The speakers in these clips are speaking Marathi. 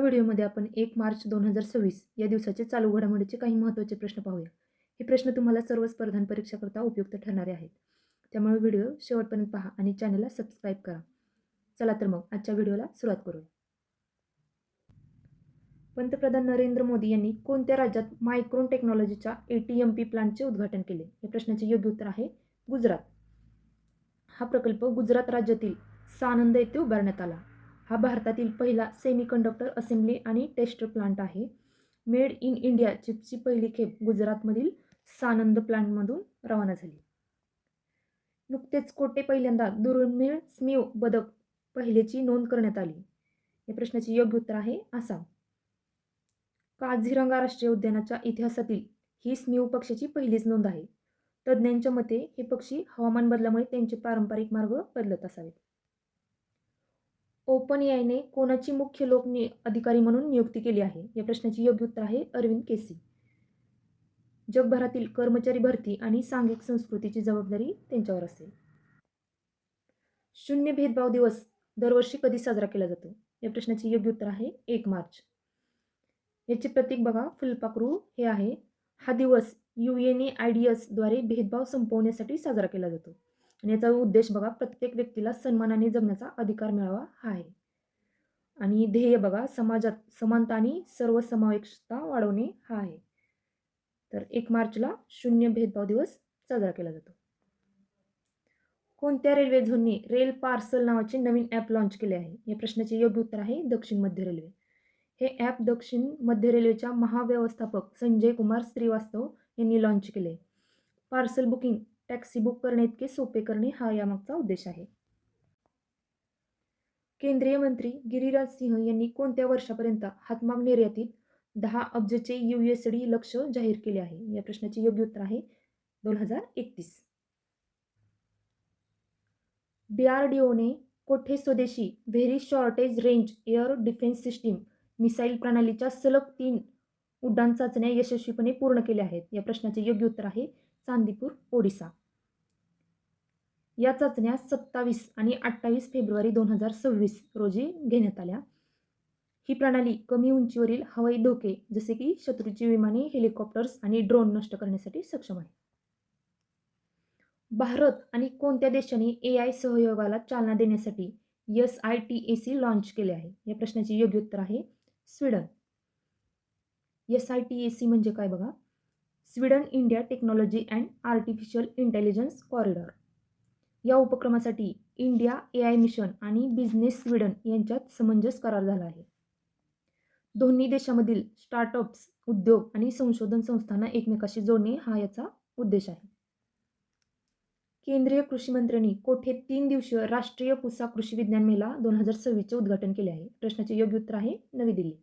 व्हिडिओमध्ये आपण 1 मार्च 2026 या दिवसाचे चालू घडामोडीचे काही महत्त्वाचे प्रश्न पाहूया. हे प्रश्न तुम्हाला सर्व स्पर्धा परीक्षाकरता उपयुक्त ठरणारे आहेत. त्यामुळे व्हिडिओ शेवटपर्यंत पहा आणि चॅनलला सबस्क्राईब करा. चला तर मग आजच्या व्हिडिओला सुरुवात करूया. पंतप्रधान नरेंद्र मोदी यांनी कोणत्या राज्यात मायक्रोन टेक्नॉलॉजीच्या ATMP प्लांटचे उद्घाटन केले? या प्रश्नाचे योग्य उत्तर आहे गुजरात. हा प्रकल्प गुजरात राज्यातील सानंद येथे उभारण्यात आला. हा भारतातील पहिला सेमीकंडक्टर असेंब्ली आणि टेस्ट प्लांट आहे. मेड इन इंडिया चिपची पहिली खेप गुजरातमधील सानंद प्लांटमधून रवाना झाली. नुकतेच कोठे पहिल्यांदा दुर्मिळ स्मीव बदक पहिलेची नोंद करण्यात आली? या प्रश्नाचे योग्य उत्तर आहे आसाम. काझीरंगा राष्ट्रीय उद्यानाच्या इतिहासातील ही स्मीव पक्षीची पहिलीच नोंद आहे. तज्ज्ञांच्या मते हे पक्षी हवामान बदलामुळे त्यांचे पारंपरिक मार्ग बदलत असावेत. ओपन एआयने कोणाची मुख्य लोक अधिकारी म्हणून नियुक्ती केली आहे? या प्रश्नाचे योग्य उत्तर आहे अरविंद केसी. जगभरातील कर्मचारी भरती आणि सांघिक संस्कृतीची जबाबदारी त्यांच्यावर असेल. शून्य भेदभाव दिवस दरवर्षी कधी साजरा केला जातो? या प्रश्नाचे योग्य उत्तर आहे 1 मार्च. याचे प्रतीक बघा फुलपाखरू हे आहे. हा दिवस UNAIDS द्वारे भेदभाव संपवण्यासाठी साजरा केला जातो. आणि याचा उद्देश बघा प्रत्येक व्यक्तीला सन्मानाने जगण्याचा अधिकार मिळावा हा आहे. आणि ध्येय बघा समाजात समानता आणि सर्वसमावेशकता वाढवणे हा आहे. तर 1 मार्चला शून्य भेदभाव दिवस साजरा केला जातो. कोणत्या रेल्वे झोनने रेल पार्सल नावाचे नवीन ॲप लॉन्च केले आहे? या प्रश्नाचे योग्य उत्तर आहे दक्षिण मध्य रेल्वे. हे ॲप दक्षिण मध्य रेल्वेच्या महाव्यवस्थापक संजय कुमार श्रीवास्तव यांनी लॉन्च केले. पार्सल बुकिंग टॅक्सी बुक करणे इतके सोपे करणे हा यामागचा उद्देश आहे. केंद्रीय मंत्री गिरिराज सिंह यांनी कोणत्या वर्षापर्यंत हातमाग निर्यातीत 10 अब्जचे USD लक्ष्य जाहीर केले आहे? या प्रश्नाचे योग्य उत्तर आहे 2031. DRDOने कोठे स्वदेशी very shortage range air defence system missile प्रणालीच्या सलग 3 उड्डाण चाचण्या यशस्वीपणे पूर्ण केल्या आहेत? या प्रश्नाचे योग्य उत्तर आहे चांदीपूर, ओडिसा. या चाचण्या 27 आणि 28 फेब्रुवारी 2026 रोजी घेण्यात आल्या. ही प्रणाली कमी उंचीवरील हवाई धोके जसे की शत्रूची विमाने, हेलिकॉप्टर्स आणि ड्रोन नष्ट करण्यासाठी सक्षम आहे. भारत आणि कोणत्या देशाने AI सहयोगाला चालना देण्यासाठी SITAC लॉन्च केले आहे? या प्रश्नाचे योग्य उत्तर आहे स्वीडन. SITAC म्हणजे काय बघा? Sweden India technology and artificial intelligence corridor. या उपक्रमासाठी इंडिया AI मिशन आणि बिझनेस स्वीडन यांच्यात समंजस करार झाला आहे. दोन्ही देशांमधील स्टार्टअप्स, उद्योग आणि संशोधन संस्थांना एकमेकाशी जोडणे हा याचा उद्देश आहे. केंद्रीय कृषी मंत्र्यांनी कोठे 3 दिवसीय राष्ट्रीय पुसा कृषी विज्ञान मेळा 2026चे उद्घाटन केले आहे? प्रश्नाचे योग्य उत्तर आहे नवी दिल्ली.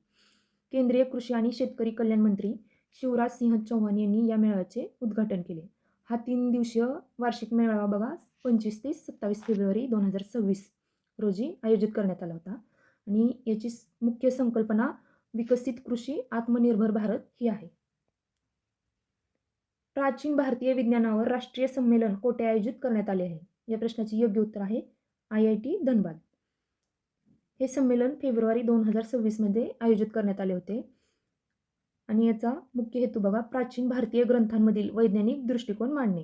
केंद्रीय कृषी आणि शेतकरी कल्याण मंत्री शिवराज सिंह चौहान यांनी या मेळाव्याचे उद्घाटन केले. हा 3 दिवसीय वार्षिक मेळावा बघा 25 ते 27 फेब्रुवारी 2026 रोजी आयोजित करण्यात आला होता. आणि याची मुख्य संकल्पना विकसित कृषी आत्मनिर्भर भारत ही आहे. प्राचीन भारतीय विज्ञानावर राष्ट्रीय संमेलन कोठे आयोजित करण्यात आले आहे? या प्रश्नाचे योग्य उत्तर आहे IIT धनबाद. हे संमेलन फेब्रुवारी 2026 मध्ये आयोजित करण्यात आले होते. आणि याचा मुख्य हेतू बघा प्राचीन भारतीय ग्रंथांमधील वैज्ञानिक दृष्टिकोन मांडणे.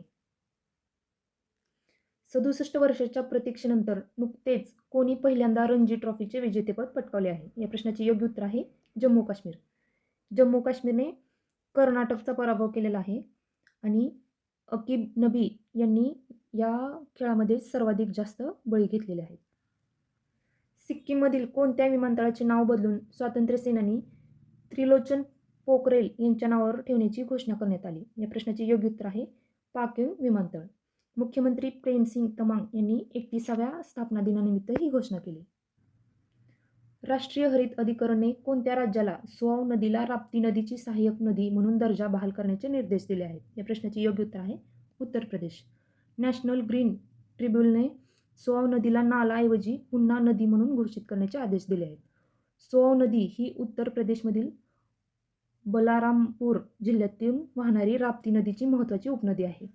67 वर्षाच्या प्रतीक्षेनंतर नुकतेच कोणी पहिल्यांदा रणजी ट्रॉफीचे विजेतेपद पटकावले आहे? या प्रश्नाचे योग्य उत्तर आहे जम्मू काश्मीर. जम्मू काश्मीरने कर्नाटकचा पराभव केलेला आहे. आणि अकीब नबी यांनी या खेळामध्ये सर्वाधिक जास्त बळी घेतलेले आहेत. सिक्कीममधील कोणत्या विमानतळाचे नाव बदलून स्वातंत्र्य सेनानी त्रिलोचन पोखरेल यांच्या नावावर ठेवण्याची घोषणा करण्यात आली? या प्रश्नाचे योग्य उत्तर आहे पाक्योंग विमानतळ. मुख्यमंत्री प्रेमसिंग तमांग यांनी 31व्या स्थापना दिनानिमित्त ही घोषणा केली. राष्ट्रीय हरित अधिकरणने कोणत्या राज्याला सुआव नदीला राप्ती नदीची सहाय्यक नदी म्हणून दर्जा बहाल करण्याचे निर्देश दिले आहेत? या प्रश्नाचे योग्य उत्तर आहे उत्तर प्रदेश. नॅशनल ग्रीन ट्रिब्युनलने सुआव नदीला नालाऐवजी पुन्हा नदी म्हणून घोषित करण्याचे आदेश दिले आहेत. सुआव नदी ही उत्तर प्रदेशमधील बलारामपूर जिल्ह्यातून वाहणारी राप्ती नदीची महत्त्वाची उपनदी आहे.